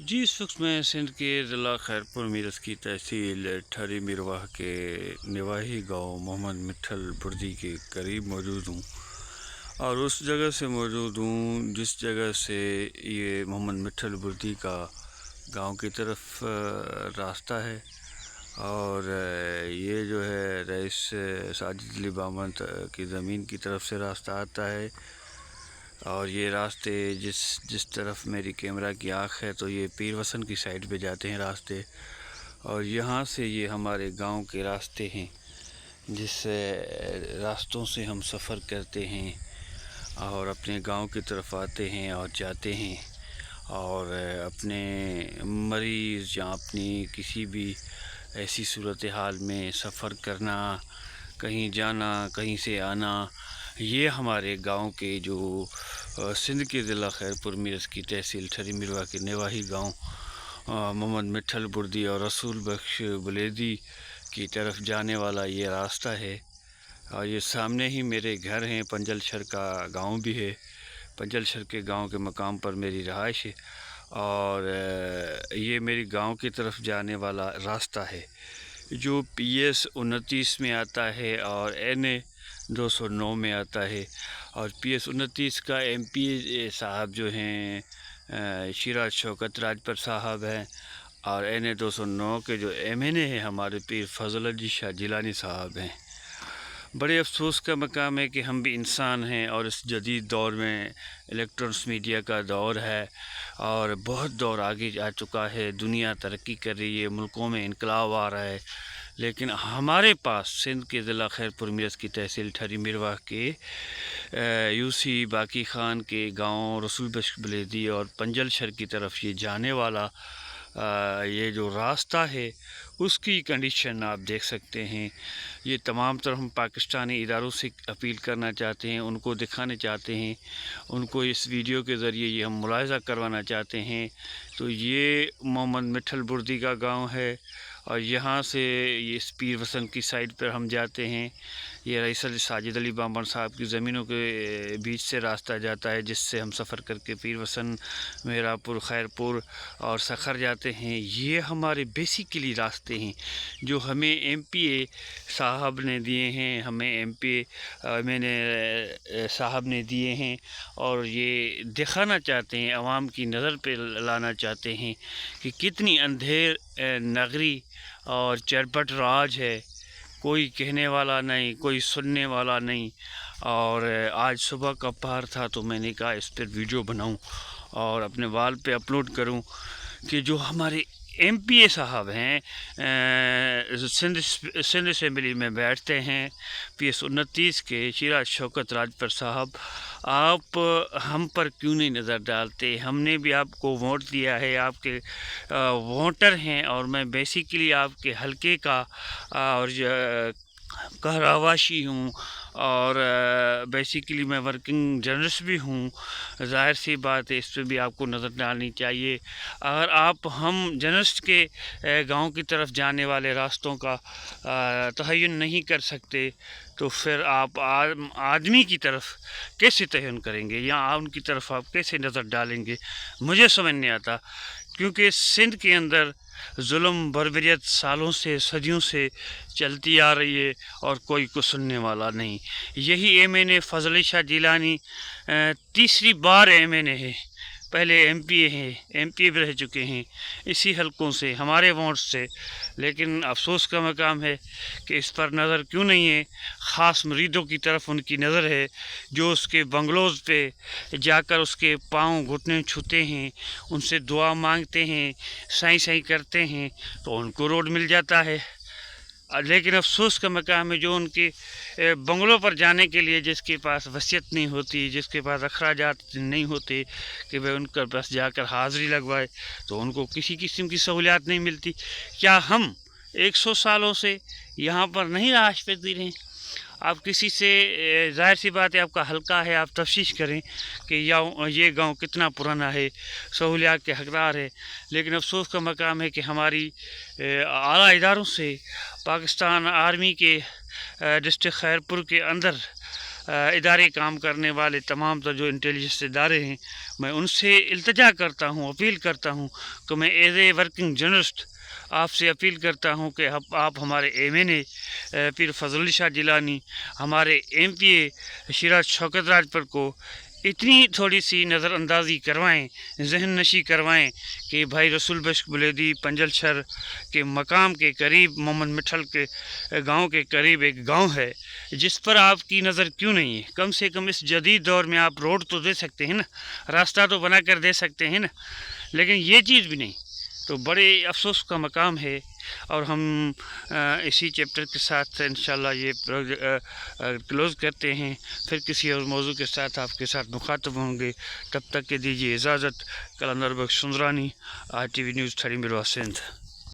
جی اس وقت میں سندھ کے ضلع خیرپور میرس کی تحصیل ٹھری مرواہ کے نواحی گاؤں محمد مٹھل بردی کے قریب موجود ہوں، اور اس جگہ سے موجود ہوں جس جگہ سے یہ محمد مٹھل بردی کا گاؤں کی طرف راستہ ہے، اور یہ جو ہے رئیس ساجد علی بامن کی زمین کی طرف سے راستہ آتا ہے۔ اور یہ راستے جس طرف میری کیمرہ کی آنکھ ہے تو یہ پیر وسن کی سائڈ پہ جاتے ہیں راستے، اور یہاں سے یہ ہمارے گاؤں کے راستے ہیں جس راستوں سے ہم سفر کرتے ہیں اور اپنے گاؤں کی طرف آتے ہیں اور جاتے ہیں، اور اپنے مریض یا اپنی کسی بھی ایسی صورتحال میں سفر کرنا، کہیں جانا، کہیں سے آنا، یہ ہمارے گاؤں کے جو سندھ کے ضلع خیرپور میرس کی تحصیل ٹھری مرواہ کے نواحی گاؤں محمد مٹھل بردی اور رسول بخش بلیدی کی طرف جانے والا یہ راستہ ہے۔ اور یہ سامنے ہی میرے گھر ہیں، پنجل شر کا گاؤں بھی ہے، پنجل شر کے گاؤں کے مقام پر میری رہائش ہے، اور یہ میری گاؤں کی طرف جانے والا راستہ ہے جو پی ایس 29 میں آتا ہے اور این اے 209 میں آتا ہے، اور پی ایس 29 کا ایم پی صاحب جو ہیں شیراز شوکت راجپر صاحب ہیں، اور این اے 209 کے جو ایم این اے ہیں ہمارے پیر فضل علی شاہ جیلانی صاحب ہیں۔ بڑے افسوس کا مقام ہے کہ ہم بھی انسان ہیں، اور اس جدید دور میں الیکٹرانکس میڈیا کا دور ہے اور بہت دور آگے جا چکا ہے، دنیا ترقی کر رہی ہے، ملکوں میں انقلاب آ رہا ہے، لیکن ہمارے پاس سندھ کے ضلع خیرپور میرس کی تحصیل ٹھری مرواہ کے یوسی باقی خان کے گاؤں رسول بخش بلیدی اور پنجل شر کی طرف یہ جانے والا یہ جو راستہ ہے اس کی کنڈیشن آپ دیکھ سکتے ہیں۔ یہ تمام تر ہم پاکستانی اداروں سے اپیل کرنا چاہتے ہیں، ان کو دکھانے چاہتے ہیں، ان کو اس ویڈیو کے ذریعے یہ ہم ملاحظہ کروانا چاہتے ہیں۔ تو یہ محمد مٹھل بردی کا گاؤں ہے، اور یہاں سے یہ اس پیر وسن کی سائڈ پر ہم جاتے ہیں۔ یہ رئیس ساجد علی بامن صاحب کی زمینوں کے بیچ سے راستہ جاتا ہے جس سے ہم سفر کر کے پیر وسن، میراپور، خیرپور اور سکھر جاتے ہیں۔ یہ ہمارے بیسیکلی راستے ہیں جو ہمیں ایم پی اے صاحب نے دیے ہیں، ہمیں ایم پی میں نے صاحب نے دیے ہیں، اور یہ دکھانا چاہتے ہیں، عوام کی نظر پہ لانا چاہتے ہیں کہ کتنی اندھیر نگری اور چرپٹ راج ہے، کوئی کہنے والا نہیں، کوئی سننے والا نہیں۔ اور آج صبح کا پہر تھا تو میں نے کہا اس پر ویڈیو بناؤں اور اپنے وال پہ اپلوڈ کروں کہ جو ہمارے ایم پی اے صاحب ہیں سندھ اسمبلی میں بیٹھتے ہیں، پی ایس 29 کے شیراز شوکت راجپر صاحب، آپ ہم پر کیوں نہیں نظر ڈالتے؟ ہم نے بھی آپ کو ووٹ دیا ہے، آپ کے ووٹر ہیں، اور میں بیسیکلی آپ کے حلقے کا اور کہرواشی ہوں، اور بیسیکلی میں ورکنگ جرنلسٹ بھی ہوں۔ ظاہر سی بات ہے اس پہ بھی آپ کو نظر ڈالنی چاہیے۔ اگر آپ ہم جرنلسٹ کے گاؤں کی طرف جانے والے راستوں کا تعین نہیں کر سکتے تو پھر آپ آدمی کی طرف کیسے تعین کریں گے، یا ان کی طرف آپ کیسے نظر ڈالیں گے؟ مجھے سمجھ نہیں آتا، کیونکہ سندھ کے اندر ظلم بربریت سالوں سے، صدیوں سے چلتی آ رہی ہے اور کوئی کو سننے والا نہیں۔ یہی ایم این اے فضل علی شاہ جیلانی تیسری بار ایم این اے ہے، پہلے ایم پی اے ہیں، ایم پی اے بھی رہ چکے ہیں اسی حلقوں سے، ہمارے ووٹ سے، لیکن افسوس کا مقام ہے کہ اس پر نظر کیوں نہیں ہے۔ خاص مریدوں کی طرف ان کی نظر ہے جو اس کے بنگلوز پہ جا کر اس کے پاؤں گھٹنے چھوتے ہیں، ان سے دعا مانگتے ہیں، سائیں سائیں کرتے ہیں تو ان کو روڈ مل جاتا ہے۔ لیکن افسوس کا مقام ہے جو ان کے بنگلوں پر جانے کے لیے جس کے پاس وصیت نہیں ہوتی، جس کے پاس اخراجات نہیں ہوتے کہ وہ ان کے پاس جا کر حاضری لگوائے، تو ان کو کسی قسم کی سہولیات نہیں ملتی۔ کیا ہم 100 سالوں سے یہاں پر نہیں رہائش پذیر ہیں؟ آپ کسی سے ظاہر سی بات ہے، آپ کا حلقہ ہے، آپ تفتیش کریں کہ یہ گاؤں کتنا پرانا ہے، سہولیات کے حقدار ہے۔ لیکن افسوس کا مقام ہے کہ ہماری اعلیٰ اداروں سے، پاکستان آرمی کے ڈسٹرکٹ خیرپور کے اندر ادارے کام کرنے والے تمام جو انٹیلیجنس ادارے ہیں، میں ان سے التجا کرتا ہوں، اپیل کرتا ہوں کہ میں ایز اے ورکنگ جرنلسٹ آپ سے اپیل کرتا ہوں کہ آپ ہمارے ایم این اے پیر فضل علی شاہ جیلانی، ہمارے ایم پی اے شیراز شوکت راجپور کو اتنی تھوڑی سی نظر اندازی کروائیں، ذہن نشی کروائیں کہ بھائی رسول بخش بلیدی پنجل شہر کے مقام کے قریب محمد مٹھل کے گاؤں کے قریب ایک گاؤں ہے جس پر آپ کی نظر کیوں نہیں ہے؟ کم سے کم اس جدید دور میں آپ روڈ تو دے سکتے ہیں نا، راستہ تو بنا کر دے سکتے ہیں نا، لیکن یہ چیز بھی نہیں، تو بڑے افسوس کا مقام ہے۔ اور ہم اسی چیپٹر کے ساتھ انشاءاللہ یہ کلوز کرتے ہیں، پھر کسی اور موضوع کے ساتھ آپ کے ساتھ مخاطب ہوں گے، تب تک کے دیجیے اجازت۔ قلندر بخش سندرانی، ITV نیوز 30 مروا سندھ۔